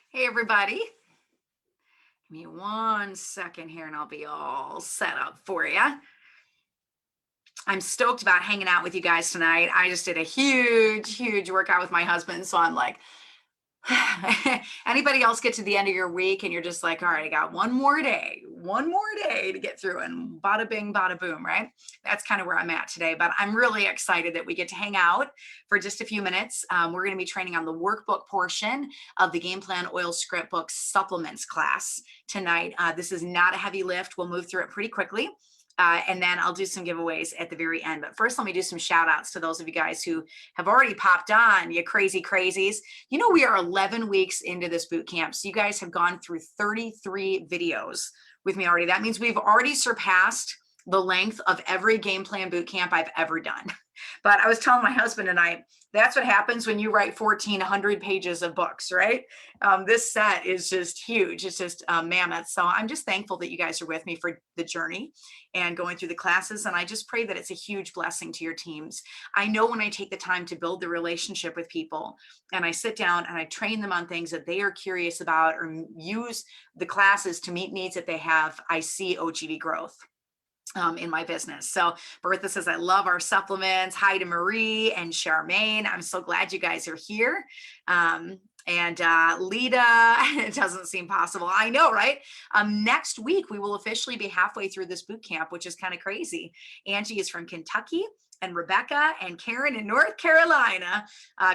Hey, everybody. Give me 1 second here and I'll be all set up for you. I'm stoked about hanging out with you guys tonight. I just did a huge workout with my husband. So I'm like, anybody else get to the end of your week and you're just like, all right, I got one more day to get through, and bada bing, bada boom, right? That's kind of where I'm at today, but I'm really excited that we get to hang out for just a few minutes. We're going to be training on the workbook portion of the Game Plan Oil Script Book supplements class tonight. This is not a heavy lift. We'll move through it pretty quickly. And then I'll do some giveaways at the very end. But first, let me do some shout outs to those of you guys who have already popped on, you crazy crazies. You know, we are 11 weeks into this boot camp. So you guys have gone through 33 videos with me already. That means we've already surpassed the length of every game plan boot camp I've ever done. But I was telling my husband tonight, that's what happens when you write 1,400 pages of books, right? This set is just huge. It's just mammoth. So I'm just thankful that you guys are with me for the journey and going through the classes. And I just pray that it's a huge blessing to your teams. I know when I take the time to build the relationship with people and I sit down and I train them on things that they are curious about or use the classes to meet needs that they have, I see OGV growth in my business. So Bertha says, I love our supplements. Hi to Marie and Charmaine. I'm so glad you guys are here. And Lita, it doesn't seem possible. I know, right? Next week, we will officially be halfway through this boot camp, which is kind of crazy. Angie is from Kentucky, and Rebecca and Karen in North Carolina.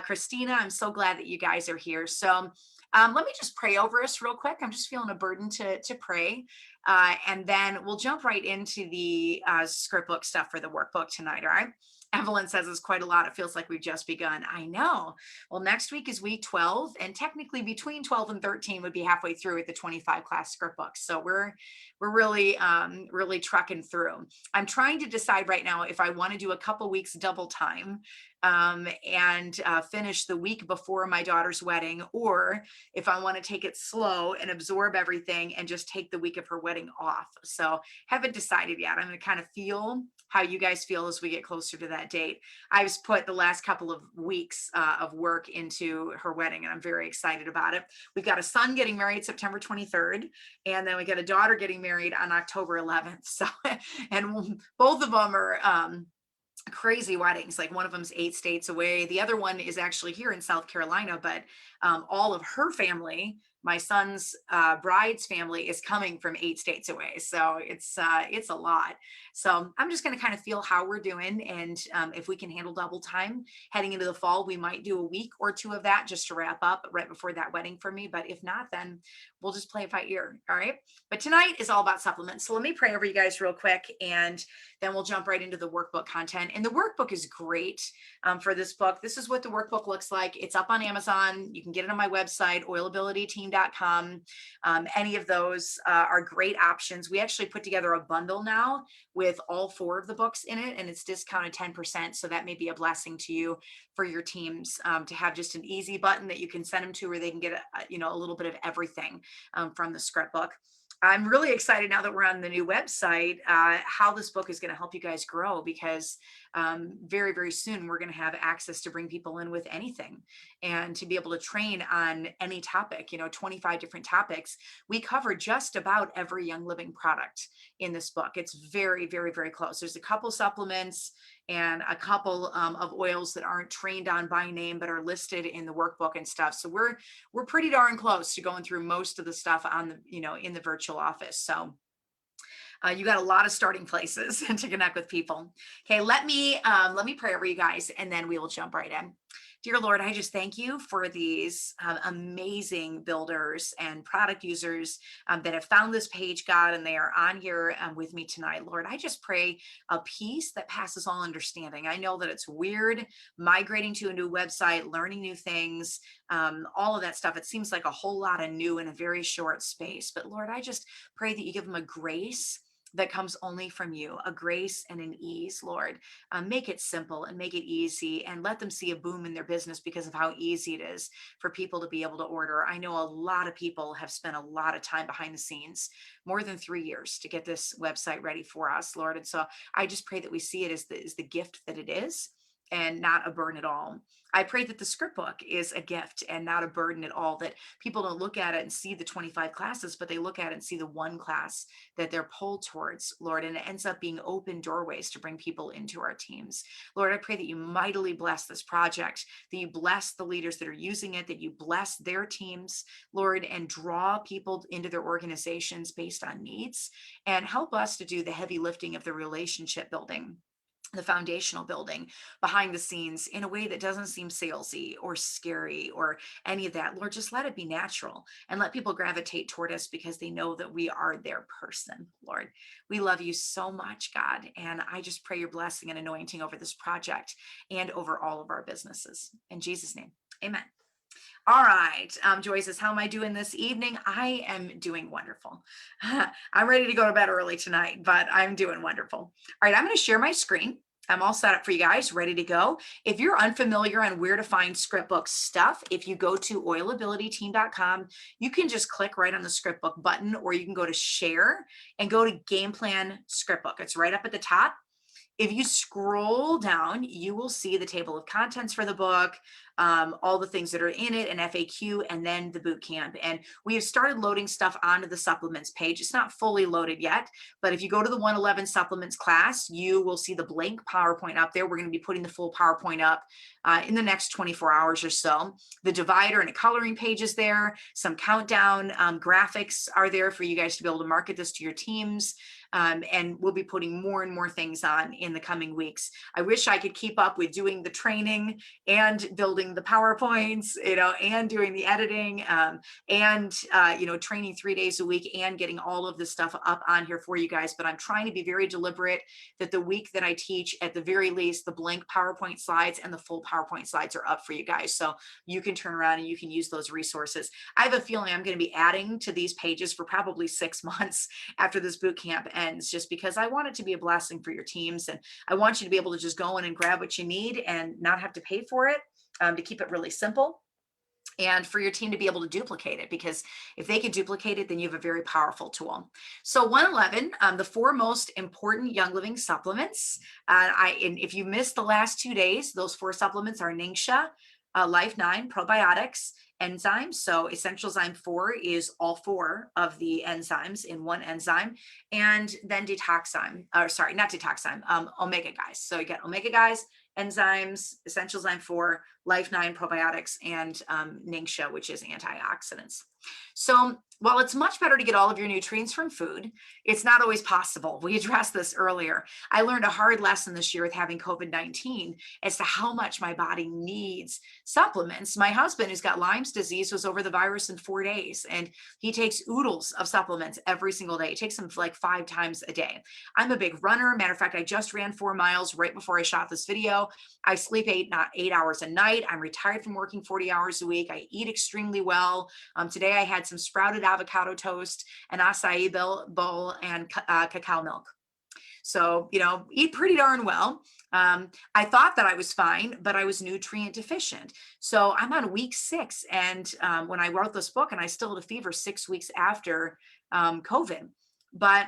Christina, I'm so glad that you guys are here. So let me just pray over us real quick. I'm just feeling a burden to pray. And then we'll jump right into the script book stuff for the workbook tonight. All right. Evelyn says it's quite a lot. It feels like we've just begun. I know. Well, next week is week 12, and technically between 12 and 13 would be halfway through with the 25 class script books. So we're really trucking through. I'm trying to decide right now if I want to do a couple weeks double time and finish the week before my daughter's wedding, or if I want to take it slow and absorb everything and just take the week of her wedding off. So haven't decided yet. I'm going to kind of feel how you guys feel as we get closer to that date. I've put the last couple of weeks of work into her wedding, and I'm very excited about it. We've got a son getting married September 23rd, and then we got a daughter getting married on October 11th. So, and both of them are crazy weddings. Like one of them's 8 states away. The other one is actually here in South Carolina, but all of her family, my son's bride's family, is coming from 8 states away. So it's a lot. So I'm just going to kind of feel how we're doing, and if we can handle double time heading into the fall, we might do a week or two of that just to wrap up right before that wedding for me. But if not, then we'll just play it by ear. All right. But tonight is all about supplements. So let me pray over you guys real quick, and then we'll jump right into the workbook content. And the workbook is great for this book. This is what the workbook looks like. It's up on Amazon. You can get it on my website, oilabilityteam.com. Any of those are great options. We actually put together a bundle now with all 4 of the books in it, and it's discounted 10%. So that may be a blessing to you for your teams to have just an easy button that you can send them to, where they can get a little bit of everything from the script book. I'm really excited now that we're on the new website, how this book is going to help you guys grow, because very soon we're going to have access to bring people in with anything and to be able to train on any topic, 25 different topics. We cover just about every Young Living product in this book. It's very close. There's a couple supplements and a couple of oils that aren't trained on by name, but are listed in the workbook and stuff. So we're pretty darn close to going through most of the stuff on the, in the virtual office. So you got a lot of starting places to connect with people. Okay, let me pray over you guys, and then we will jump right in. Dear Lord, I just thank you for these amazing builders and product users that have found this page, God, and they are on here with me tonight. Lord, I just pray a peace that passes all understanding. I know that it's weird migrating to a new website, learning new things, all of that stuff. It seems like a whole lot of new in a very short space. But Lord, I just pray that you give them a grace that comes only from you, a grace and an ease, Lord. Make it simple and make it easy, and let them see a boom in their business because of how easy it is for people to be able to order. I know a lot of people have spent a lot of time behind the scenes, more than 3 years, to get this website ready for us, Lord. And so I just pray that we see it as the gift that it is, and not a burden at all. I pray that the script book is a gift and not a burden at all, that people don't look at it and see the 25 classes, but they look at it and see the one class that they're pulled towards, Lord, and it ends up being open doorways to bring people into our teams. Lord, I pray that you mightily bless this project, that you bless the leaders that are using it, that you bless their teams, Lord, and draw people into their organizations based on needs, and help us to do the heavy lifting of the relationship building, the foundational building behind the scenes in a way that doesn't seem salesy or scary or any of that. Lord, just let it be natural and let people gravitate toward us because they know that we are their person. Lord, we love you so much, God. And I just pray your blessing and anointing over this project and over all of our businesses. In Jesus' name, amen. All right. Joy says, how am I doing this evening? I am doing wonderful. I'm ready to go to bed early tonight, but I'm doing wonderful. All right. I'm going to share my screen. I'm all set up for you guys, ready to go. If you're unfamiliar on where to find scriptbook stuff, if you go to oilabilityteam.com, you can just click right on the scriptbook button, or you can go to share and go to game plan scriptbook. It's right up at the top. If you scroll down, you will see the table of contents for the book, all the things that are in it, an FAQ, and then the boot camp. And we have started loading stuff onto the supplements page. It's not fully loaded yet, but if you go to the 111 supplements class, you will see the blank PowerPoint up there. We're going to be putting the full PowerPoint up in the next 24 hours or so. The divider and a coloring page is there. Some countdown graphics are there for you guys to be able to market this to your teams. And we'll be putting more and more things on in the coming weeks. I wish I could keep up with doing the training and building the PowerPoints, and doing the editing, and training 3 days a week and getting all of this stuff up on here for you guys. But I'm trying to be very deliberate that the week that I teach, at the very least, the blank PowerPoint slides and the full PowerPoint slides are up for you guys. So you can turn around and you can use those resources. I have a feeling I'm going to be adding to these pages for probably 6 months after this boot camp ends, just because I want it to be a blessing for your teams. And I want you to be able to just go in and grab what you need and not have to pay for it, to keep it really simple, and for your team to be able to duplicate it, because if they can duplicate it, then you have a very powerful tool. So 111, the 4 most important Young Living supplements. And if you missed the last 2 days, those 4 supplements are Ningxia, Life 9, probiotics, enzymes. So Essential Zyme 4 is all 4 of the enzymes in one enzyme, and then Detoxzyme, or sorry, not Detoxzyme, Omega Guys. So you get Omega Guys, enzymes, Essential Zyme 4, Life 9 probiotics, and Ningxia, which is antioxidants. So while it's much better to get all of your nutrients from food, it's not always possible. We addressed this earlier. I learned a hard lesson this year with having COVID-19 as to how much my body needs supplements. My husband, who's got Lyme's disease, was over the virus in 4 days, and he takes oodles of supplements every single day. It takes him like 5 times a day. I'm a big runner. Matter of fact, I just ran 4 miles right before I shot this video. I sleep 8 hours a night. I'm retired from working 40 hours a week. I eat extremely well. Today I had some sprouted avocado toast, an acai bowl, and cacao milk. So, eat pretty darn well. I thought that I was fine, but I was nutrient deficient. So I'm on week 6. And when I wrote this book, and I still had a fever 6 weeks after COVID, but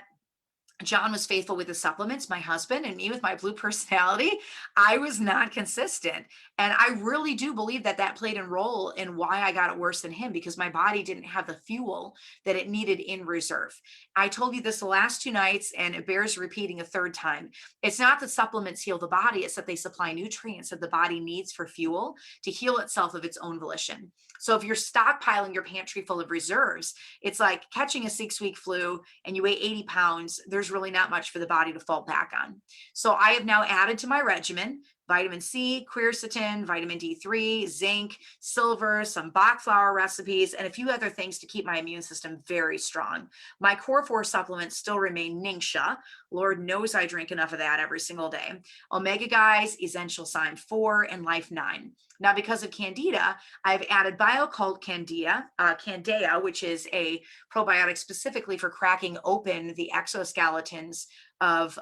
John was faithful with the supplements, my husband, and me with my blue personality. I was not consistent. And I really do believe that that played a role in why I got it worse than him, because my body didn't have the fuel that it needed in reserve. I told you this the last 2 nights, and it bears repeating a third time. It's not that supplements heal the body, it's that they supply nutrients that the body needs for fuel to heal itself of its own volition. So if you're stockpiling your pantry full of reserves, it's like catching a 6-week flu and you weigh 80 pounds. There's really not much for the body to fall back on. So I have now added to my regimen vitamin C, quercetin, vitamin D3, zinc, silver, some Bach flower recipes, and a few other things to keep my immune system very strong. My core 4 supplements still remain Ningxia. Lord knows I drink enough of that every single day. Omega Guys, Essential Zyme 4, and Life 9. Now, because of Candida, I've added BioCult Candida, which is a probiotic specifically for cracking open the exoskeletons of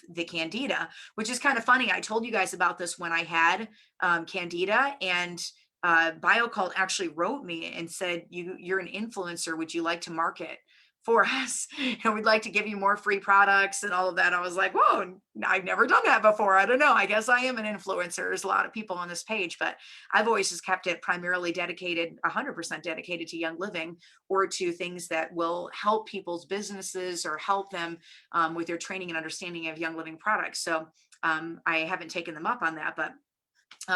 the Candida, which is kind of funny. I told you guys about this when I had Candida, and BioCult actually wrote me and said, you're an influencer. Would you like to market for us. And we'd like to give you more free products and all of that. I was like, whoa, I've never done that before. I don't know. I guess I am an influencer. There's a lot of people on this page, but I've always just kept it primarily dedicated, 100% dedicated to Young Living or to things that will help people's businesses or help them with their training and understanding of Young Living products. So I haven't taken them up on that, but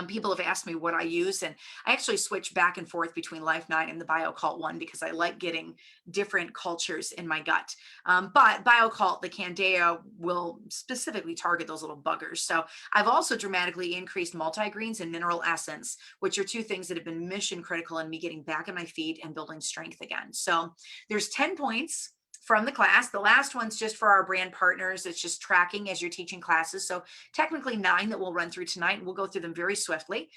people have asked me what I use, and I actually switch back and forth between Life 9 and the BioCult one because I like getting different cultures in my gut. But BioCult, the Candida, will specifically target those little buggers. So I've also dramatically increased multigreens and mineral essence, which are two things that have been mission critical in me getting back on my feet and building strength again. So there's 10 points from the class. The last one's just for our brand partners. It's just tracking as you're teaching classes. So technically 9 that we'll run through tonight, and we'll go through them very swiftly.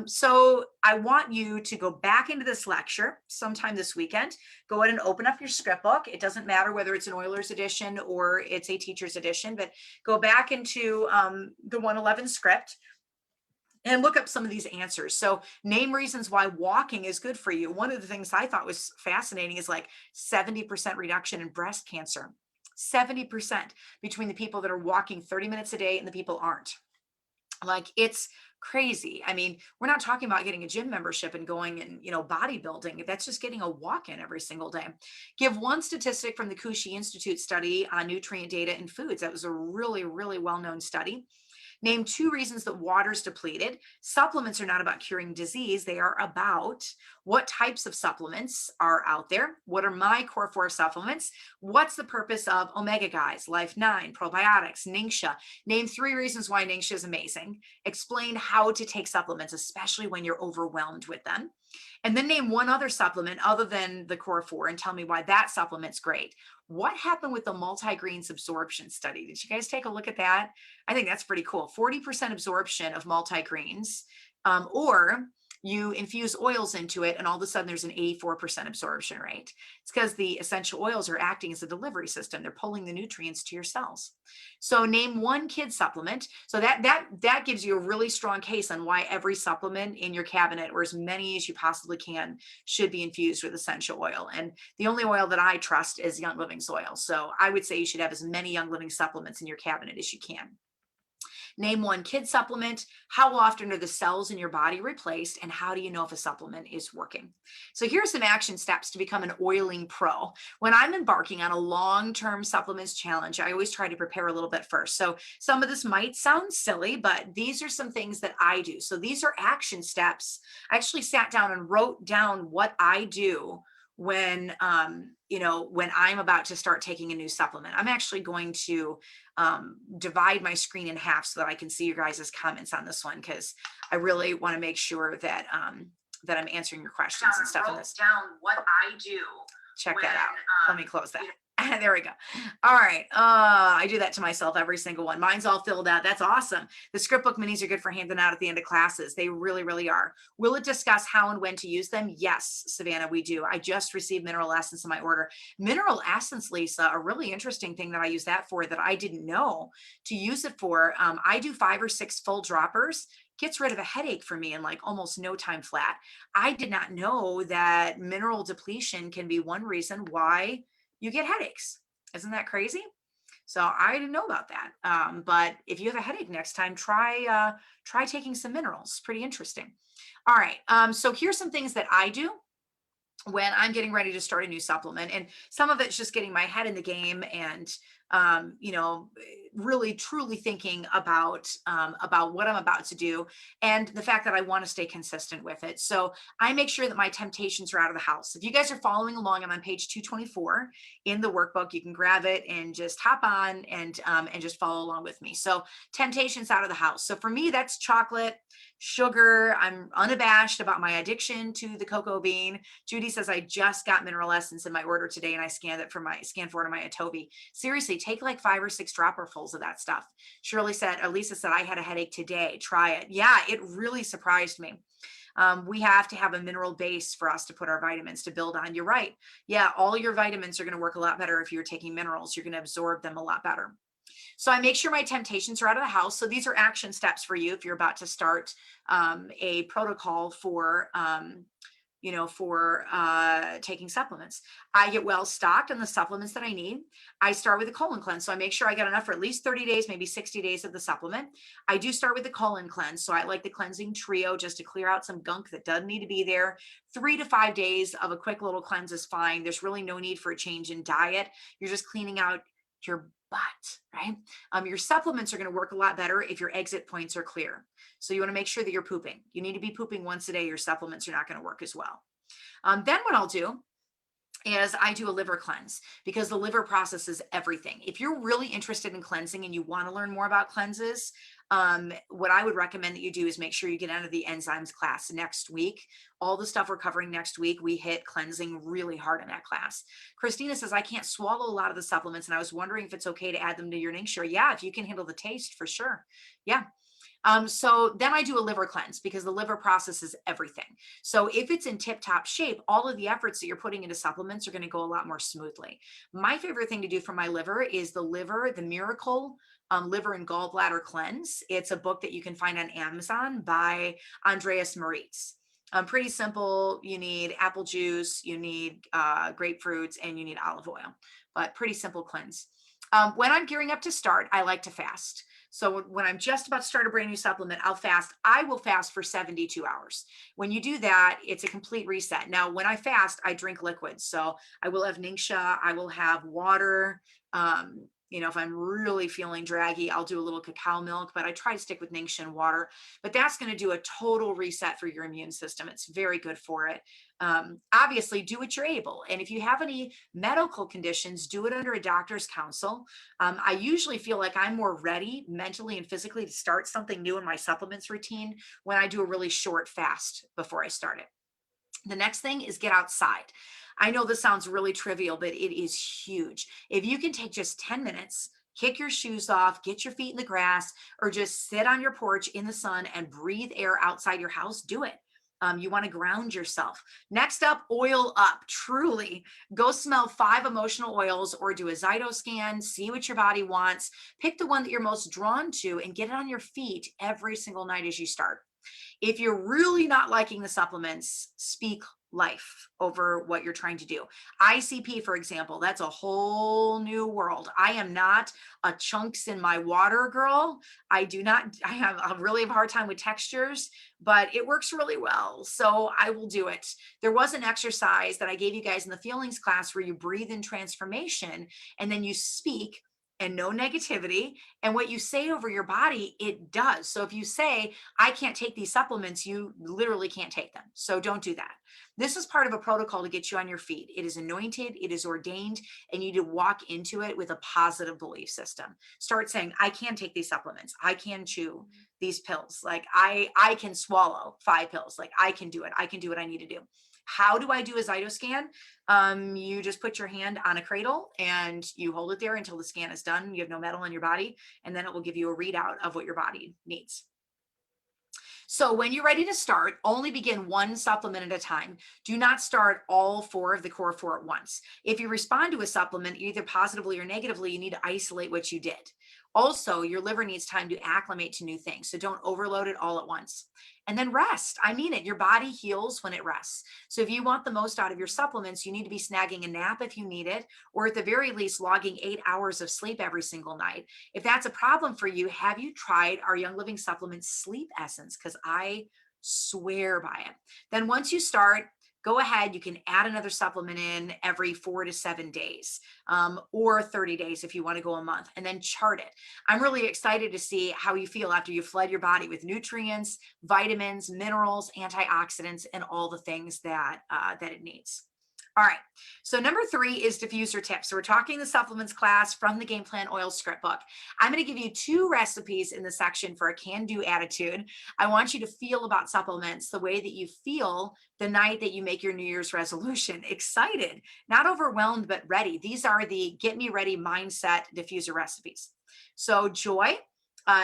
So I want you to go back into this lecture sometime this weekend. Go ahead and open up your script book. It doesn't matter whether it's an Oilers edition or it's a teacher's edition, but go back into the 111 script and look up some of these answers. So name reasons why walking is good for you. One of the things I thought was fascinating is like 70% reduction in breast cancer, 70% between the people that are walking 30 minutes a day and the people aren't. Like, it's crazy. I mean, we're not talking about getting a gym membership and going and, bodybuilding. That's just getting a walk in every single day. Give one statistic from the Kushi Institute study on nutrient data in foods. That was a really, really well-known study. Name 2 reasons that water's depleted. Supplements are not about curing disease. They are about what types of supplements are out there. What are my core 4 supplements? What's the purpose of Omega Guys, Life 9, probiotics, Ningxia? Name 3 reasons why Ningxia is amazing. Explain how to take supplements, especially when you're overwhelmed with them. And then name 1 other supplement other than the core 4 and tell me why that supplement's great. What happened with the multigreens absorption study? Did you guys take a look at that? I think that's pretty cool. 40% absorption of multigreens, or you infuse oils into it and all of a sudden there's an 84% absorption rate. It's because the essential oils are acting as a delivery system. They're pulling the nutrients to your cells. So name 1 kid supplement. So that gives you a really strong case on why every supplement in your cabinet, or as many as you possibly can, should be infused with essential oil. And the only oil that I trust is Young Living's oil. So I would say you should have as many Young Living supplements in your cabinet as you can. Name 1 kid supplement. How often are the cells in your body replaced? And how do you know if a supplement is working? So here's some action steps to become an oiling pro. When I'm embarking on a long-term supplements challenge, I always try to prepare a little bit first. So some of this might sound silly, but these are some things that I do. So these are action steps. I actually sat down and wrote down what I do when when I'm about to start taking a new supplement. I'm actually going to divide my screen in half so that I can see your guys' comments on this one, because I really want to make sure that that I'm answering your questions and stuff on this. Down what I do. Check that out. Let me close that. There we go. All right. I do that to myself, every single one. Mine's all filled out. That's awesome. The script book minis are good for handing out at the end of classes. They really, really are. Will it discuss how and when to use them? Yes, Savannah, we do. I just received mineral essence in my order. Mineral essence, Lisa, a really interesting thing that I use that for that I didn't know to use it for. I do 5 or 6 full droppers. Gets rid of a headache for me in like almost no time flat. I did not know that mineral depletion can be one reason why you get headaches. Isn't that crazy? So I didn't know about that. But if you have a headache next time, try taking some minerals. Pretty interesting. All right. So here's some things that I do when I'm getting ready to start a new supplement. And some of it's just getting my head in the game and really truly thinking about what I'm about to do and the fact that I want to stay consistent with it. So I make sure that my temptations are out of the house. If you guys are following along, I'm on page 224 in the workbook. You can grab it and just hop on and just follow along with me. So temptations out of the house. So for me, that's chocolate, sugar. I'm unabashed about my addiction to the cocoa bean. Judy says, I just got mineral essence in my order today and I scanned for it on my Atovi. Seriously, take like 5 or 6 dropperfuls of that stuff. Lisa said, I had a headache today. Try it. Yeah, it really surprised me. We have to have a mineral base for us to put our vitamins to build on. You're right. Yeah, all your vitamins are going to work a lot better if you're taking minerals. You're going to absorb them a lot better. So I make sure my temptations are out of the house. So these are action steps for you if you're about to start a protocol for for taking supplements. I get well stocked on the supplements that I need. I start with a colon cleanse. So I make sure I get enough for at least 30 days, maybe 60 days of the supplement. I do start with the colon cleanse. So I like the cleansing trio just to clear out some gunk that doesn't need to be there. 3 to 5 days of a quick little cleanse is fine. There's really no need for a change in diet. You're just cleaning out your butt, right? Your supplements are going to work a lot better if your exit points are clear. So you want to make sure that you're pooping. You need to be pooping once a day. Your supplements are not going to work as well. Then what I'll do is I do a liver cleanse because the liver processes everything. If you're really interested in cleansing and you want to learn more about cleanses, what I would recommend that you do is make sure you get into the enzymes class next week. All the stuff we're covering next week, we hit cleansing really hard in that class. Christina says, I can't swallow a lot of the supplements, and I was wondering if it's okay to add them to your tincture. Yeah, if you can handle the taste, for sure. Yeah. So then I do a liver cleanse because the liver processes everything. So if it's in tip-top shape, all of the efforts that you're putting into supplements are going to go a lot more smoothly. My favorite thing to do for my liver is the Miracle Liver and Gallbladder Cleanse. It's a book that you can find on Amazon by Andreas Moritz. Pretty simple. You need apple juice, you need grapefruits, and you need olive oil, but pretty simple cleanse. When I'm gearing up to start, I like to fast. So when I'm just about to start a brand new supplement, I'll fast. I will fast for 72 hours. When you do that, it's a complete reset. Now, when I fast, I drink liquids. So I will have Ningxia, I will have water. If I'm really feeling draggy, I'll do a little cacao milk, but I try to stick with Ningxia and water. But that's going to do a total reset for your immune system. It's very good for it. Obviously, do what you're able. And if you have any medical conditions, do it under a doctor's counsel. I usually feel like I'm more ready mentally and physically to start something new in my supplements routine when I do a really short fast before I start it. The next thing is get outside. I know this sounds really trivial, but it is huge. If you can take just 10 minutes, kick your shoes off, get your feet in the grass, or just sit on your porch in the sun and breathe air outside your house, do it. You want to ground yourself. Next up, oil up. Truly, go smell 5 emotional oils or do a Zyto scan, see what your body wants, pick the one that you're most drawn to and get it on your feet every single night as you start. If you're really not liking the supplements, speak life over what you're trying to do. ICP, for example, that's a whole new world. I am not a chunks in my water girl. I have a really hard time with textures, but it works really well. So I will do it. There was an exercise that I gave you guys in the feelings class where you breathe in transformation and then you speak and no negativity. And what you say over your body, it does. So if you say, I can't take these supplements, you literally can't take them. So don't do that. This is part of a protocol to get you on your feet. It is anointed, it is ordained, and you need to walk into it with a positive belief system. Start saying, I can take these supplements. I can chew these pills. Like I can swallow 5 pills. Like I can do it. I can do what I need to do. How do I do a Zyto scan? You just put your hand on a cradle and you hold it there until the scan is done. You have no metal in your body, and then it will give you a readout of what your body needs. So when you're ready to start, only begin 1 supplement at a time. Do not start all 4 of the core 4 at once. If you respond to a supplement, either positively or negatively, you need to isolate what you did. Also, your liver needs time to acclimate to new things. So don't overload it all at once. And then rest. I mean it. Your body heals when it rests. So if you want the most out of your supplements, you need to be snagging a nap if you need it, or at the very least, logging 8 hours of sleep every single night. If that's a problem for you, have you tried our Young Living Supplements Sleep Essence? Because I swear by it. Then once you start, go ahead, you can add another supplement in every 4 to 7 days, or 30 days if you want to go a month, and then chart it. I'm really excited to see how you feel after you've fed your body with nutrients, vitamins, minerals, antioxidants, and all the things that it needs. All right, so number 3 is diffuser tips. So we're talking the supplements class from the Game Plan Oil script book. I'm going to give you 2 recipes in the section for a can-do attitude. I want you to feel about supplements the way that you feel the night that you make your New Year's resolution. Excited, not overwhelmed, but ready. These are the get me ready mindset diffuser recipes. So Joy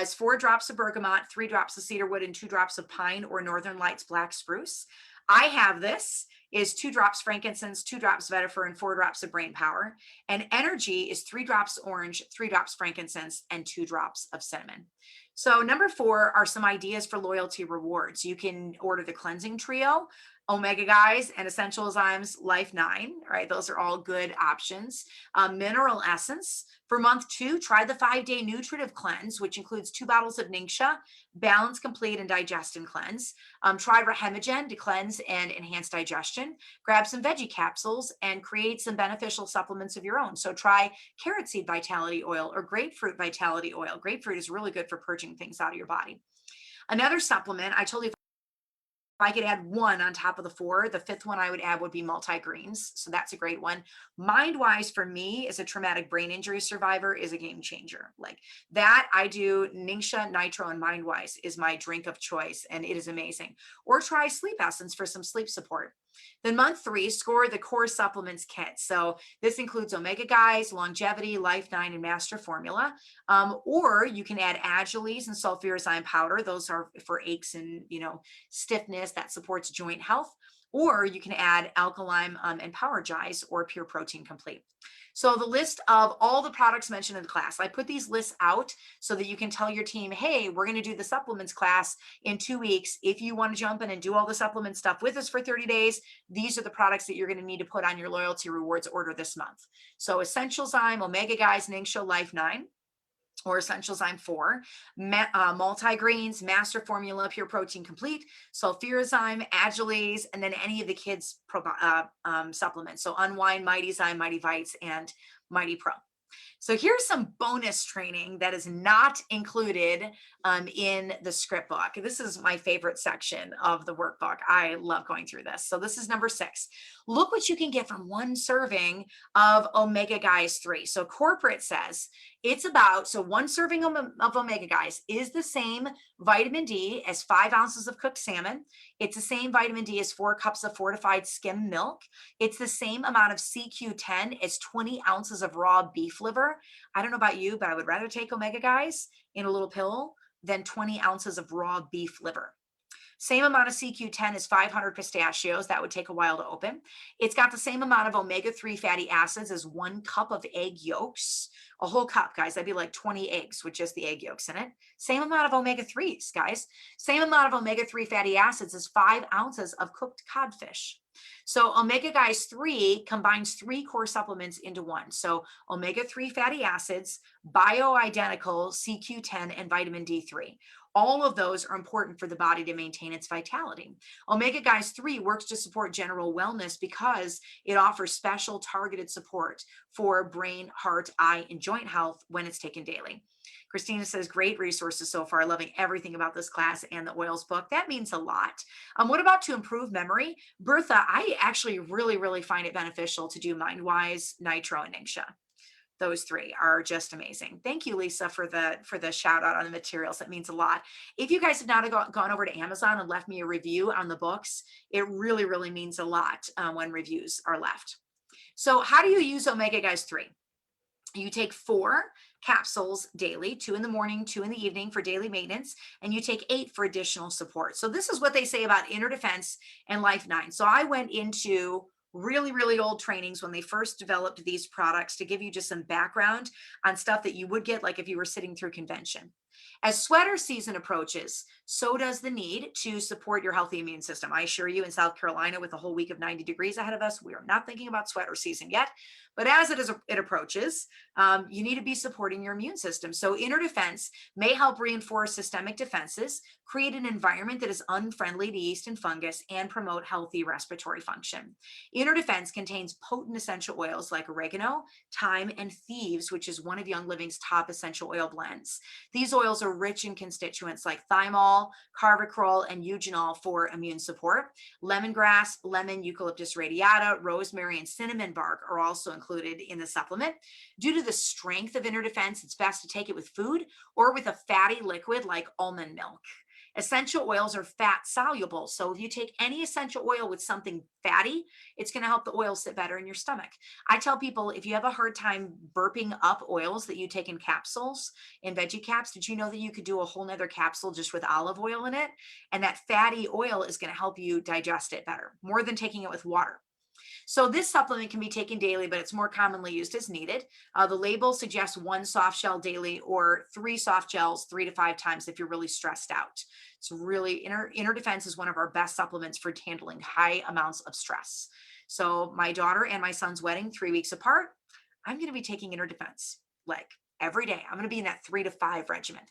is 4 drops of bergamot, 3 drops of cedarwood, and 2 drops of pine or Northern Lights black spruce. I have this is 2 drops frankincense, 2 drops vetiver, and 4 drops of brain power. And energy is 3 drops orange, 3 drops frankincense, and 2 drops of cinnamon. So number 4 are some ideas for loyalty rewards. You can order the cleansing trio, Omega Guys and Essential Enzymes Life 9, right? Those are all good options. Mineral Essence. For month 2, try the 5-day nutritive cleanse, which includes 2 bottles of Ningxia, Balance, Complete, and Digest and Cleanse. Try Rehemagen to cleanse and enhance digestion. Grab some veggie capsules and create some beneficial supplements of your own. So try carrot seed vitality oil or grapefruit vitality oil. Grapefruit is really good for purging things out of your body. Another supplement, I told you if I could add one on top of the 4, the 5th one I would add would be multigreens. So that's a great one. Mind-wise, for me, as a traumatic brain injury survivor, is a game changer. Like that, I do Ningxia, Nitro, and Mind-wise is my drink of choice, and it is amazing. Or try Sleep Essence for some sleep support. Then month 3, score the core supplements kit. So this includes Omega Guys, Longevity, Life 9, and Master Formula. Or you can add Agiles and sulfurizyme powder. Those are for aches and, stiffness that supports joint health. Or you can add Alkaline and Powergize or Pure Protein Complete. So the list of all the products mentioned in the class, I put these lists out so that you can tell your team, hey, we're going to do the supplements class in 2 weeks. If you want to jump in and do all the supplement stuff with us for 30 days, these are the products that you're going to need to put on your loyalty rewards order this month. So Essential Zyme, Omega Guys, Ningxia, Life 9. Or Essential Zyme 4, multigreens, Master Formula, Pure Protein Complete, sulfurizyme, Agiles, and then any of the kids' supplements. So Unwind, Mighty Zyme, Mighty Vites, and Mighty Pro. So here's some bonus training that is not included in the script book. This is my favorite section of the workbook. I love going through this. So this is number 6. Look what you can get from one serving of Omega Guys 3. So corporate says it's about, so one serving of Omega Guys is the same vitamin D as 5 ounces of cooked salmon. It's the same vitamin D as 4 cups of fortified skim milk. It's the same amount of CQ10 as 20 ounces of raw beef liver. I don't know about you, but I would rather take Omega Guys in a little pill than 20 ounces of raw beef liver. Same amount of CQ10 as 500 pistachios. That would take a while to open. It's got the same amount of omega-3 fatty acids as 1 cup of egg yolks. A whole cup, guys. That'd be like 20 eggs with just the egg yolks in it. Same amount of omega-3s, guys. Same amount of omega-3 fatty acids as 5 ounces of cooked codfish. So Omega Guys 3 combines 3 core supplements into one. So omega-3 fatty acids, bioidentical CQ10, and vitamin D3. All of those are important for the body to maintain its vitality. Omega Guys 3 works to support general wellness because it offers special targeted support for brain, heart, eye, and joint health when it's taken daily. Christina says, great resources so far. Loving everything about this class and the oils book. That means a lot. What about to improve memory? Bertha, I actually really find it beneficial to do Mind-wise, Nitro, and Ningxia. Those 3 are just amazing. Thank you, Lisa, for the shout out on the materials. That means a lot. If you guys have not gone over to Amazon and left me a review on the books, it really means a lot when reviews are left. So how do you use Omega Guys 3? You take 4 capsules daily, 2 in the morning, 2 in the evening for daily maintenance, and you take 8 for additional support. So this is what they say about inner defense and Life 9. So I went into really old trainings when they first developed these products to give you just some background on stuff that you would get like if you were sitting through convention. As sweater season approaches, so does the need to support your healthy immune system. I assure you, in South Carolina, with a whole week of 90 degrees ahead of us, we are not thinking about sweater season yet. But as it approaches, you need to be supporting your immune system. So inner defense may help reinforce systemic defenses, create an environment that is unfriendly to yeast and fungus, and promote healthy respiratory function. Inner defense contains potent essential oils like oregano, thyme, and thieves, which is one of Young Living's top essential oil blends. These oils are rich in constituents like thymol, carvacrol, and eugenol for immune support. Lemongrass, lemon, eucalyptus radiata, rosemary, and cinnamon bark are also included in the supplement. Due to the strength of inner defense, it's best to take it with food or with a fatty liquid like almond milk. Essential oils are fat soluble. So if you take any essential oil with something fatty, it's going to help the oil sit better in your stomach. I tell people, if you have a hard time burping up oils that you take in capsules, in veggie caps, did you know that you could do a whole nother capsule just with olive oil in it? And that fatty oil is going to help you digest it better, more than taking it with water. So this supplement can be taken daily, but it's more commonly used as needed. The label suggests 1 soft gel daily or 3 soft gels 3 to 5 times if you're really stressed out. It's really inner defense is one of our best supplements for handling high amounts of stress. So my daughter and my son's wedding 3 weeks apart, I'm going to be taking inner defense like every day. I'm going to be in that 3 to 5 regimen.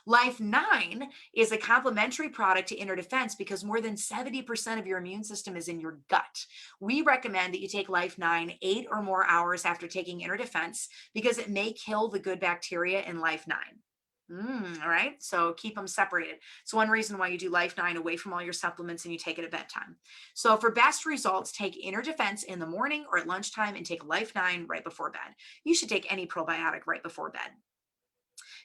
Life 9 is a complementary product to inner defense because more than 70% of your immune system is in your gut. We recommend that you take Life 9 8 or more hours after taking inner defense because it may kill the good bacteria in Life 9. All right. So keep them separated. It's one reason why you do Life 9 away from all your supplements and you take it at bedtime. So for best results, take Inner Defense in the morning or at lunchtime and take Life 9 right before bed. You should take any probiotic right before bed.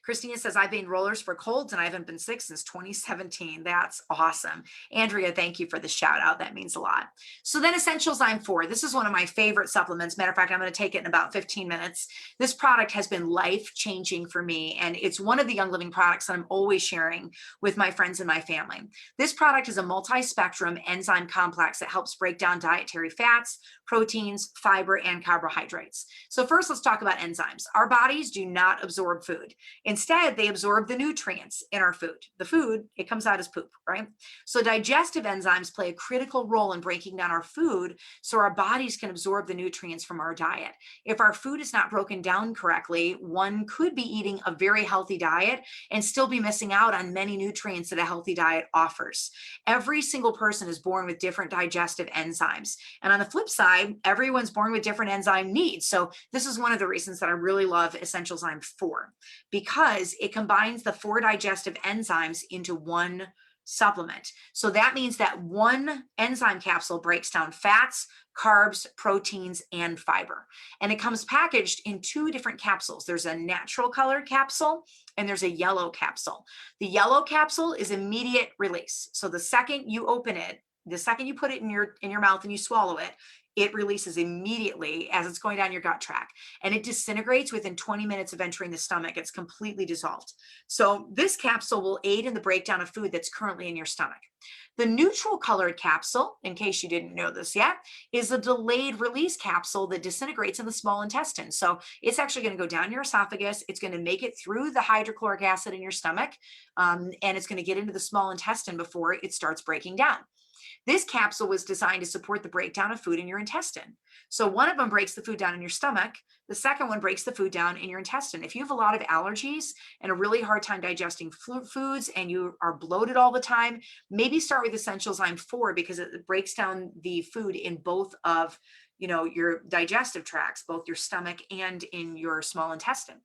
Christina says, I've been rollers for colds and I haven't been sick since 2017. That's awesome. Andrea, thank you for the shout out. That means a lot. So then Essential Zyme 4. This is one of my favorite supplements. Matter of fact, I'm going to take it in about 15 minutes. This product has been life changing for me. And it's one of the Young Living products that I'm always sharing with my friends and my family. This product is a multi-spectrum enzyme complex that helps break down dietary fats, proteins, fiber, and carbohydrates. So first, let's talk about enzymes. Our bodies do not absorb food. Instead, they absorb the nutrients in our food. The food, it comes out as poop, right? So digestive enzymes play a critical role in breaking down our food so our bodies can absorb the nutrients from our diet. If our food is not broken down correctly, one could be eating a very healthy diet and still be missing out on many nutrients that a healthy diet offers. Every single person is born with different digestive enzymes. And on the flip side, everyone's born with different enzyme needs. So this is one of the reasons that I really love Essential Zyme 4, because it combines the 4 digestive enzymes into one supplement. So that means that one enzyme capsule breaks down fats, carbs, proteins, and fiber. And it comes packaged in 2 different capsules. There's a natural colored capsule and there's a yellow capsule. The yellow capsule is immediate release. So the second you open it, the second you put it in your mouth and you swallow it, it releases immediately as it's going down your gut tract, and it disintegrates within 20 minutes of entering the stomach. It's completely dissolved. So this capsule will aid in the breakdown of food that's currently in your stomach. The neutral colored capsule, in case you didn't know this yet, is a delayed release capsule that disintegrates in the small intestine. So it's actually going to go down your esophagus. It's going to make it through the hydrochloric acid in your stomach, and it's going to get into the small intestine before it starts breaking down. This capsule was designed to support the breakdown of food in your intestine. So one of them breaks the food down in your stomach. The second one breaks the food down in your intestine. If you have a lot of allergies and a really hard time digesting foods and you are bloated all the time, maybe start with Essential Zyme 4 because it breaks down the food in both of your digestive tracts, both your stomach and in your small intestine.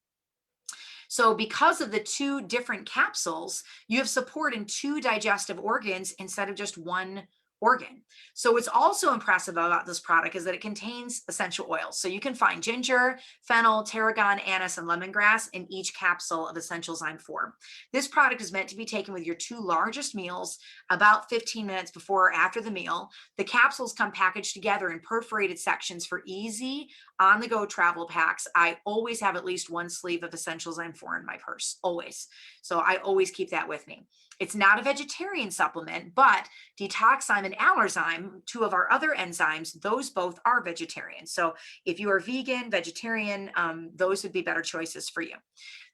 So because of the 2 different capsules, you have support in 2 digestive organs instead of just one organ. So what's also impressive about this product is that it contains essential oils. So you can find ginger, fennel, tarragon, anise, and lemongrass in each capsule of Essential Zyme 4. This product is meant to be taken with your 2 largest meals about 15 minutes before or after the meal. The capsules come packaged together in perforated sections for easy on-the-go travel packs. I always have at least 1 sleeve of Essential Zyme 4 in my purse, always. So I always keep that with me. It's not a vegetarian supplement, but Detoxzyme and Allerzyme, 2 of our other enzymes, those both are vegetarian. So if you are vegan, vegetarian, those would be better choices for you.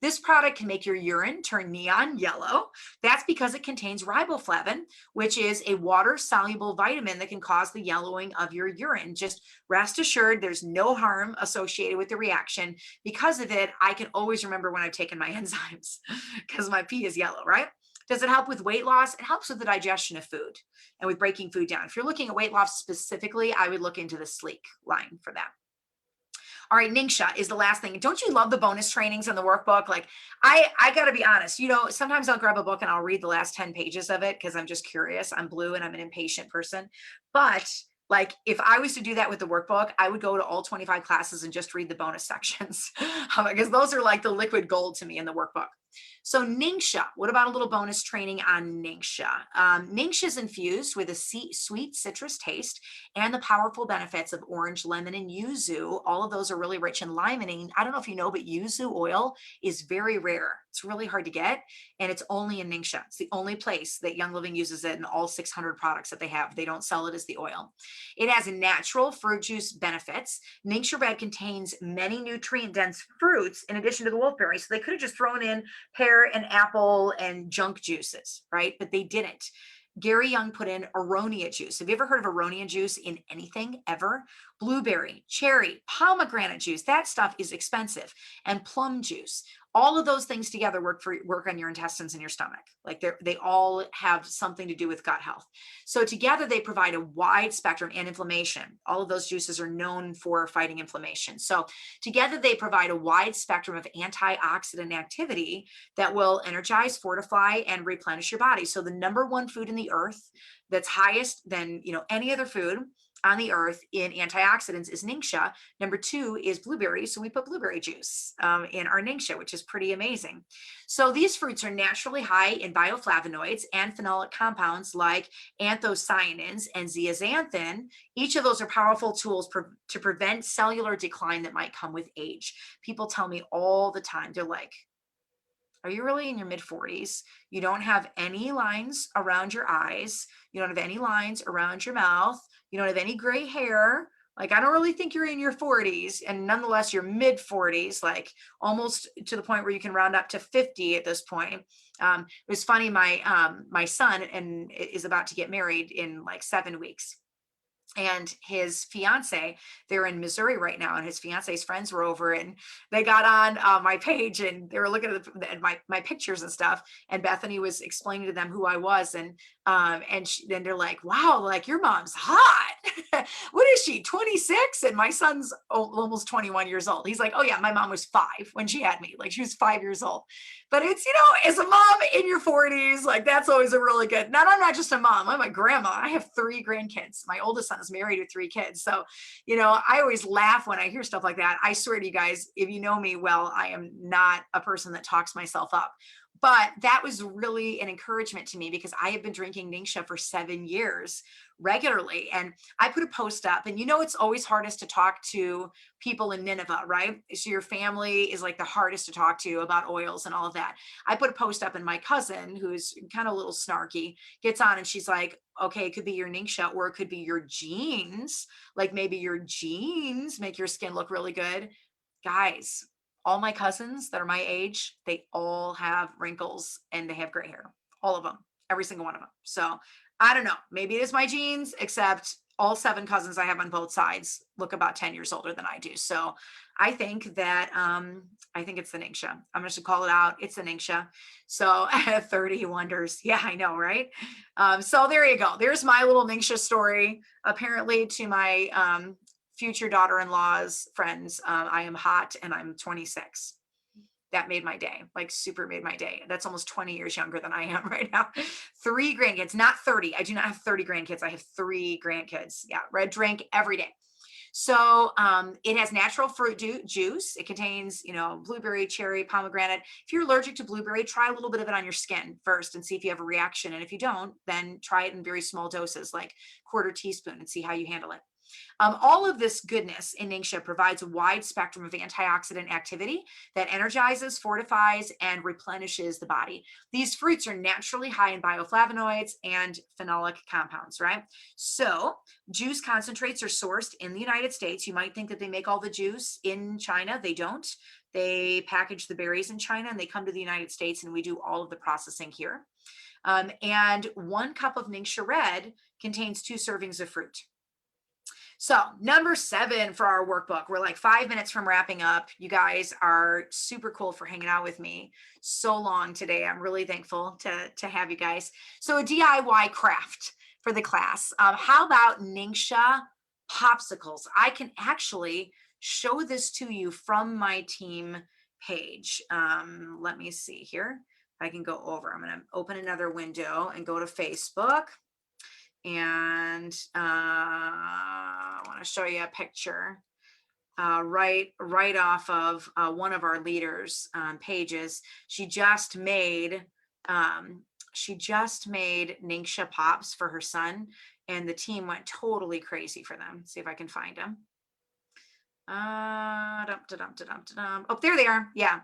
This product can make your urine turn neon yellow. That's because it contains riboflavin, which is a water-soluble vitamin that can cause the yellowing of your urine. Just rest assured, there's no harm associated with the reaction. Because of it, I can always remember when I've taken my enzymes because my pee is yellow, right? Does it help with weight loss? It helps with the digestion of food and with breaking food down. If you're looking at weight loss specifically, I would look into the Sleek line for that. All right, Ningxia is the last thing. Don't you love the bonus trainings in the workbook? Like, I got to be honest, sometimes I'll grab a book and I'll read the last 10 pages of it because I'm just curious. I'm blue and I'm an impatient person. But like, if I was to do that with the workbook, I would go to all 25 classes and just read the bonus sections because those are like the liquid gold to me in the workbook. So Ningxia, what about a little bonus training on Ningxia? Ningxia is infused with a sweet citrus taste and the powerful benefits of orange, lemon, and yuzu. All of those are really rich in limonene. I don't know if you know, but yuzu oil is very rare. It's really hard to get, and it's only in Ningxia. It's the only place that Young Living uses it in all 600 products that they have. They don't sell it as the oil. It has natural fruit juice benefits. Ningxia Red contains many nutrient-dense fruits in addition to the wolfberry, so they could have just thrown in pear and apple and junk juices, right? But they didn't. Gary Young put in aronia juice. Have you ever heard of aronia juice in anything ever? Blueberry, cherry, pomegranate juice. That stuff is expensive. And plum juice. All of those things together work on your intestines and your stomach. Like they all have something to do with gut health. So together they provide a wide spectrum and inflammation. All of those juices are known for fighting inflammation. So together they provide a wide spectrum of antioxidant activity that will energize, fortify, and replenish your body. So the number one food in the earth that's highest than any other food on the earth in antioxidants is Ningxia. Number two is blueberries. So we put blueberry juice in our Ningxia, which is pretty amazing. So these fruits are naturally high in bioflavonoids and phenolic compounds like anthocyanins and zeaxanthin. Each of those are powerful tools to prevent cellular decline that might come with age. People tell me all the time, they're like, are you really in your mid 40s? You don't have any lines around your eyes. You don't have any lines around your mouth. You don't have any gray hair. Like, I don't really think you're in your 40s, and nonetheless, you're mid 40s, like almost to the point where you can round up to 50 at this point. It was funny. My son is about to get married in like 7 weeks. And his fiance, they're in Missouri right now, and his fiance's friends were over, and they got on my page, and they were looking at my pictures and stuff. And Bethany was explaining to them who I was, and then they're like, "Wow, like your mom's hot. What is she, 26?" And my son's almost 21 years old. He's like, "Oh yeah, my mom was 5 when she had me. Like she was 5 years old." But it's, as a mom in your 40s, like that's always a really good. I'm not just a mom. I'm a grandma. I have 3 grandkids. My oldest son is married with 3 kids. So, I always laugh when I hear stuff like that. I swear to you guys, if you know me well, I am not a person that talks myself up. But that was really an encouragement to me because I have been drinking Ningxia for 7 years regularly. And I put a post up, and it's always hardest to talk to people in Nineveh, right? So your family is like the hardest to talk to about oils and all of that. I put a post up, and my cousin, who's kind of a little snarky, gets on, and she's like, okay, it could be your Ningxia, or it could be your genes. Like maybe your genes make your skin look really good. Guys, all my cousins that are my age, they all have wrinkles and they have gray hair. All of them, every single one of them. So I don't know. Maybe it is my genes, except all 7 cousins I have on both sides look about 10 years older than I do. So I think that I think it's the Ningxia. I'm just gonna call it out. It's the Ningxia. So 30 wonders. Yeah, I know, right? So there you go. There's my little Ningxia story. Apparently, to my future daughter-in-law's friends, I am hot and I'm 26. That made my day, like super made my day. That's almost 20 years younger than I am right now. 3 grandkids, not 30. I do not have 30 grandkids. I have 3 grandkids. Yeah, red drink every day. So it has natural fruit juice. It contains, blueberry, cherry, pomegranate. If you're allergic to blueberry, try a little bit of it on your skin first and see if you have a reaction. And if you don't, then try it in very small doses, like 1/4 teaspoon, and see how you handle it. All of this goodness in Ningxia provides a wide spectrum of antioxidant activity that energizes, fortifies, and replenishes the body. These fruits are naturally high in bioflavonoids and phenolic compounds, right? So juice concentrates are sourced in the United States. You might think that they make all the juice in China. They don't. They package the berries in China and they come to the United States, and we do all of the processing here. And 1 cup of Ningxia Red contains 2 servings of fruit. So number 7 for our workbook, we're like 5 minutes from wrapping up. You guys are super cool for hanging out with me so long today. I'm really thankful to have you guys. So a DIY craft for the class. How about Ningxia popsicles? I can actually show this to you from my team page. Let me see here. I can go over. I'm going to open another window and go to Facebook. And I want to show you a picture. right off of one of our leaders' pages. She just made Ningxia pops for her son, and the team went totally crazy for them. See if I can find them. Oh, there they are. Yeah.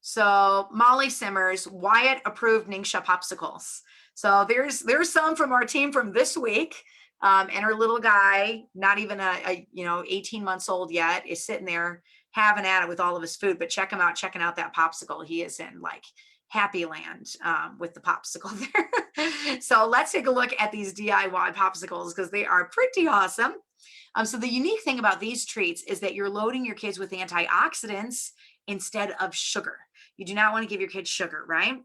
So Molly Simmers, Wyatt approved Ningxia popsicles. So there's some from our team from this week. And her little guy, not even a 18 months old yet, is sitting there having at it with all of his food. But check him out, checking out that popsicle. He is in like happy land with the popsicle there. So let's take a look at these DIY popsicles because they are pretty awesome. So the unique thing about these treats is that you're loading your kids with antioxidants instead of sugar. You do not want to give your kids sugar, right?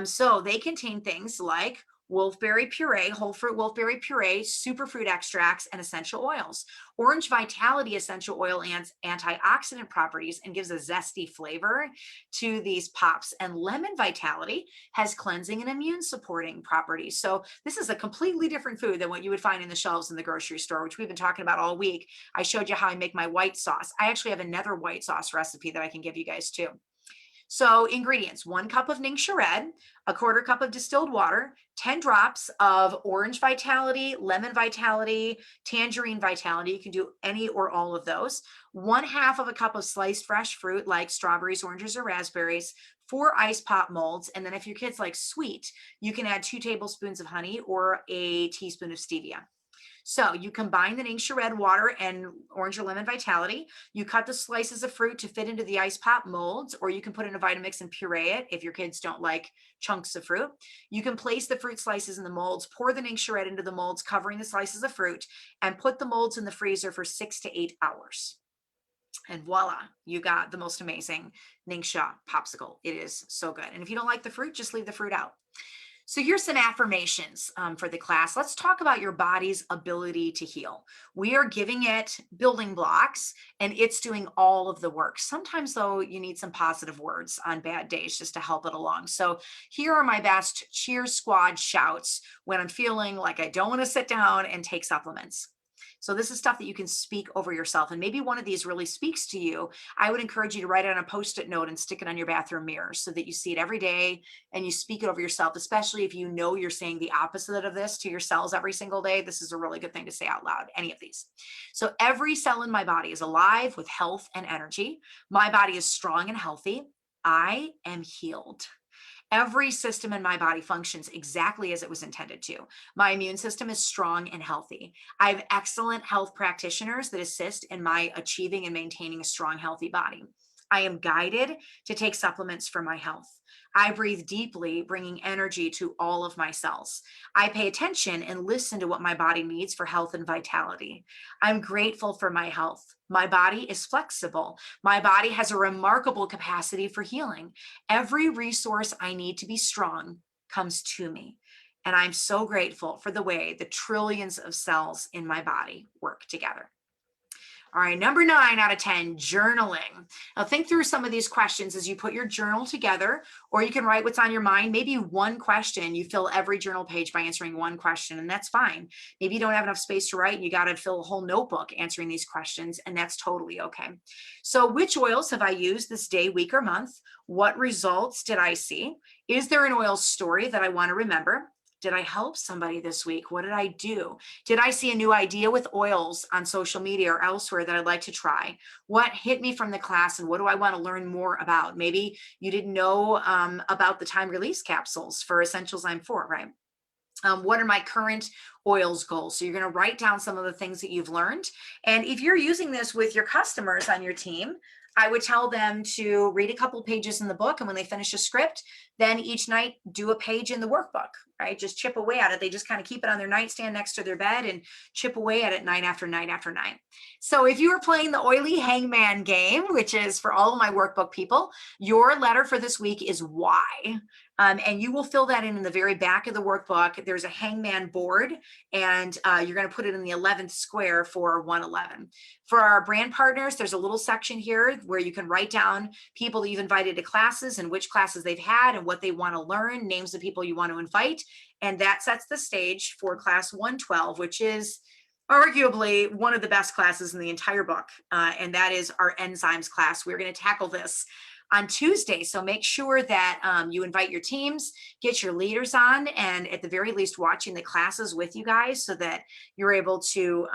So they contain things like wolfberry puree, whole fruit wolfberry puree, superfruit extracts, and essential oils. Orange Vitality essential oil adds antioxidant properties and gives a zesty flavor to these pops. And Lemon Vitality has cleansing and immune supporting properties. So this is a completely different food than what you would find in the shelves in the grocery store, which we've been talking about all week. I showed you how I make my white sauce. I actually have another white sauce recipe that I can give you guys too. So ingredients, 1 cup of Ningxia Red, a 1/4 cup of distilled water, 10 drops of Orange Vitality, Lemon Vitality, Tangerine Vitality. You can do any or all of those. 1/2 of a cup of sliced fresh fruit like strawberries, oranges, or raspberries, 4 ice pop molds. And then if your kids like sweet, you can add 2 tablespoons of honey or a teaspoon of stevia. So you combine the Ningxia Red water and orange or lemon vitality. You cut the slices of fruit to fit into the ice pop molds, or you can put in a Vitamix and puree it if your kids don't like chunks of fruit. You can place the fruit slices in the molds, pour the Ningxia Red into the molds, covering the slices of fruit, and put the molds in the freezer for 6 to 8 hours. And voila, you got the most amazing Ningxia popsicle. It is so good. And if you don't like the fruit, just leave the fruit out. So here's some affirmations for the class. Let's talk about your body's ability to heal. We are giving it building blocks and it's doing all of the work. Sometimes though, you need some positive words on bad days just to help it along. So here are my best cheer squad shouts when I'm feeling like I don't want to sit down and take supplements. So this is stuff that you can speak over yourself. And maybe one of these really speaks to you. I would encourage you to write it on a Post-it note and stick it on your bathroom mirror so that you see it every day and you speak it over yourself, especially if you know you're saying the opposite of this to yourselves every single day. This is a really good thing to say out loud, any of these. So every cell in my body is alive with health and energy. My body is strong and healthy. I am healed. Every system in my body functions exactly as it was intended to. My immune system is strong and healthy. I have excellent health practitioners that assist in my achieving and maintaining a strong, healthy body. I am guided to take supplements for my health. I breathe deeply, bringing energy to all of my cells. I pay attention and listen to what my body needs for health and vitality. I'm grateful for my health. My body is flexible. My body has a remarkable capacity for healing. Every resource I need to be strong comes to me. And I'm so grateful for the way the trillions of cells in my body work together. All right, number 9 out of 10, journaling. Now think through some of these questions as you put your journal together, or you can write what's on your mind. Maybe one question, you fill every journal page by answering one question, and that's fine. Maybe you don't have enough space to write and you got to fill a whole notebook answering these questions, and that's totally okay. So which oils have I used this day, week, or month? What results did I see? Is there an oil story that I want to remember? Did I help somebody this week? What did I do? Did I see a new idea with oils on social media or elsewhere that I'd like to try? What hit me from the class and what do I want to learn more about? Maybe you didn't know about the time release capsules for Essentialzyme 4, right? What are my current oils goals? So you're going to write down some of the things that you've learned. And if you're using this with your customers on your team, I would tell them to read a couple pages in the book. And when they finish a script, then each night do a page in the workbook, right? Just chip away at it. They just kind of keep it on their nightstand next to their bed and chip away at it night after night after night. So if you were playing the oily hangman game, which is for all of my workbook people, your letter for this week is Y. And you will fill that in the very back of the workbook. There's a hangman board, and you're going to put it in the 11th square for 111. For our brand partners, there's a little section here where you can write down people that you've invited to classes and which classes they've had and what they want to learn, names of people you want to invite. And that sets the stage for class 112, which is arguably one of the best classes in the entire book, and that is our enzymes class. We're going to tackle this on Tuesday, so make sure that you invite your teams, get your leaders on, and at the very least watching the classes with you guys so that you're able to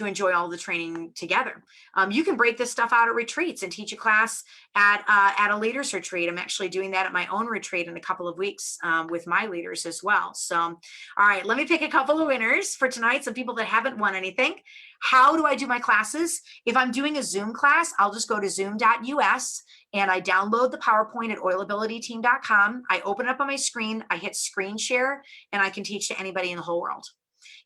enjoy all the training together. You can break this stuff out at retreats and teach a class at a leaders retreat. I'm actually doing that at my own retreat in a couple of weeks with my leaders as well. So, all right, let me pick a couple of winners for tonight, some people that haven't won anything. How do I do my classes? If I'm doing a Zoom class, I'll just go to zoom.us and I download the PowerPoint at oilabilityteam.com. I open it up on my screen, I hit screen share, and I can teach to anybody in the whole world.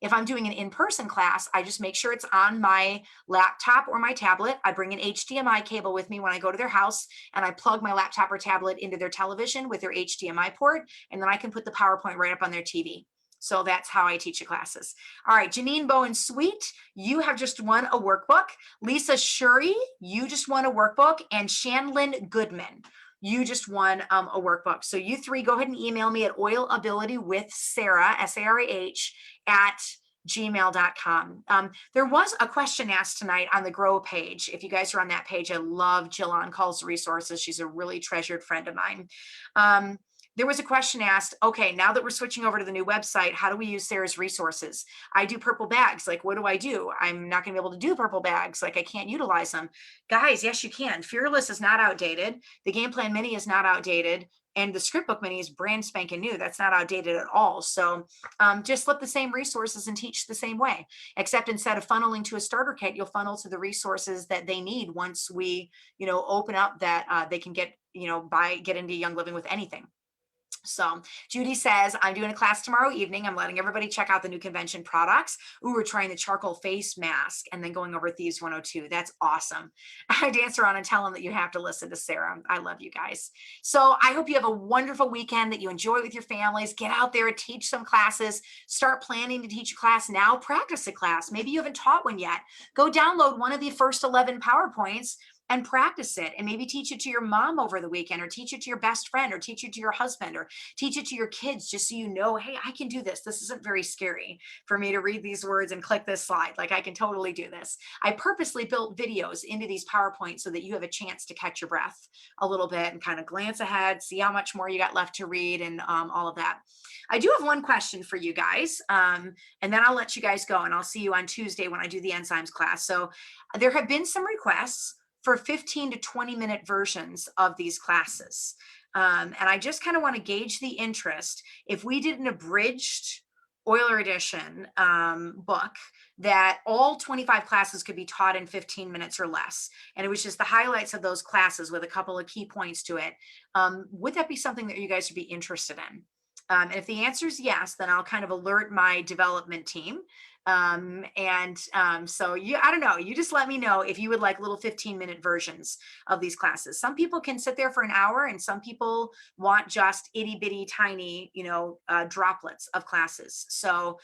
If I'm doing an in-person class, I just make sure it's on my laptop or my tablet. I bring an HDMI cable with me when I go to their house, and I plug my laptop or tablet into their television with their HDMI port, and then I can put the PowerPoint right up on their TV. So that's how I teach the classes. All right, Janine Bowen Sweet, you have just won a workbook. Lisa Shuri, you just won a workbook. And Shanlin Goodman, you just won a workbook. So you three, go ahead and email me at oilabilitywithsarah, S-A-R-A-H, at gmail.com. There was a question asked tonight on the Grow page. If you guys are on that page, I love Jill On Call's resources. She's a really treasured friend of mine. There was a question asked, okay, now that we're switching over to the new website, how do we use Sarah's resources? I do purple bags. Like, what do I do? I'm not going to be able to do purple bags. Like, I can't utilize them. Guys, yes, you can. Fearless is not outdated. The Game Plan Mini is not outdated. And the Scriptbook Mini is brand spanking new. That's not outdated at all. So just flip the same resources and teach the same way, except instead of funneling to a starter kit, you'll funnel to the resources that they need once we, open up that they can get, get into Young Living with anything. So Judy says, I'm doing a class tomorrow evening. I'm letting everybody check out the new convention products. Ooh, we're trying the charcoal face mask and then going over Thieves 102. That's awesome. I dance around and tell them that you have to listen to Sarah. I love you guys. So I hope you have a wonderful weekend, that you enjoy with your families. Get out there, teach some classes, start planning to teach a class now, practice a class. Maybe you haven't taught one yet. Go download one of the first 11 PowerPoints and practice it, and maybe teach it to your mom over the weekend, or teach it to your best friend, or teach it to your husband, or teach it to your kids, just so you know, hey, I can do this. This isn't very scary for me to read these words and click this slide. Like, I can totally do this. I purposely built videos into these PowerPoints so that you have a chance to catch your breath a little bit and kind of glance ahead, see how much more you got left to read, and all of that. I do have one question for you guys, and then I'll let you guys go, and I'll see you on Tuesday when I do the enzymes class. So there have been some requests for 15 to 20-minute versions of these classes. And I just kind of want to gauge the interest. If we did an abridged Euler edition book, that all 25 classes could be taught in 15 minutes or less, and it was just the highlights of those classes with a couple of key points to it, would that be something that you guys would be interested in? And if the answer is yes, then I'll kind of alert my development team. So I don't know, you just let me know if you would like little 15-minute versions of these classes. Some people can sit there for an hour, and some people want just itty bitty tiny, droplets of classes. So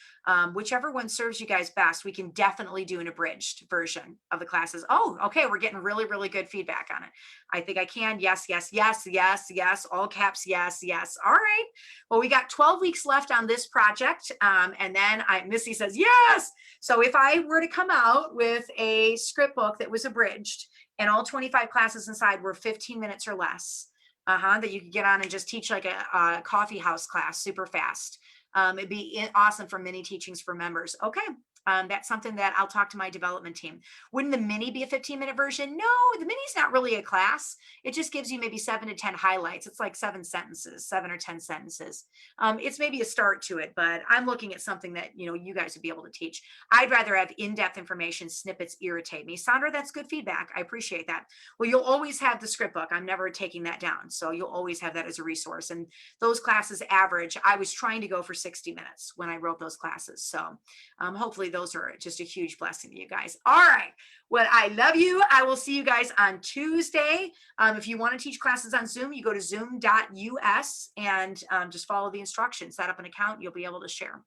whichever one serves you guys best, we can definitely do an abridged version of the classes. Oh, okay. We're getting really, really good feedback on it. I think I can. Yes, yes, yes, yes, yes. All caps. Yes, yes. All right. Well, we got 12 weeks left on this project. And then Missy says, yes. So if I were to come out with a script book that was abridged and all 25 classes inside were 15 minutes or less, that you could get on and just teach like a coffee house class super fast. It'd be awesome for mini teachings for members. Okay. That's something that I'll talk to my development team. Wouldn't the mini be a 15-minute version? No, the mini's not really a class. It just gives you maybe 7 to 10 highlights. It's like 7 or 10 sentences. It's maybe a start to it, but I'm looking at something that, you guys would be able to teach. I'd rather have in-depth information. Snippets irritate me. Sandra, that's good feedback. I appreciate that. Well, you'll always have the script book. I'm never taking that down. So you'll always have that as a resource. And those classes average, I was trying to go for 60 minutes when I wrote those classes. So hopefully those are just a huge blessing to you guys. All right. Well, I love you. I will see you guys on Tuesday. If you want to teach classes on Zoom, you go to zoom.us and just follow the instructions, set up an account. You'll be able to share.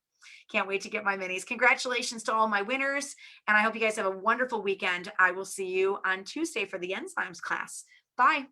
Can't wait to get my minis. Congratulations to all my winners. And I hope you guys have a wonderful weekend. I will see you on Tuesday for the enzymes class. Bye.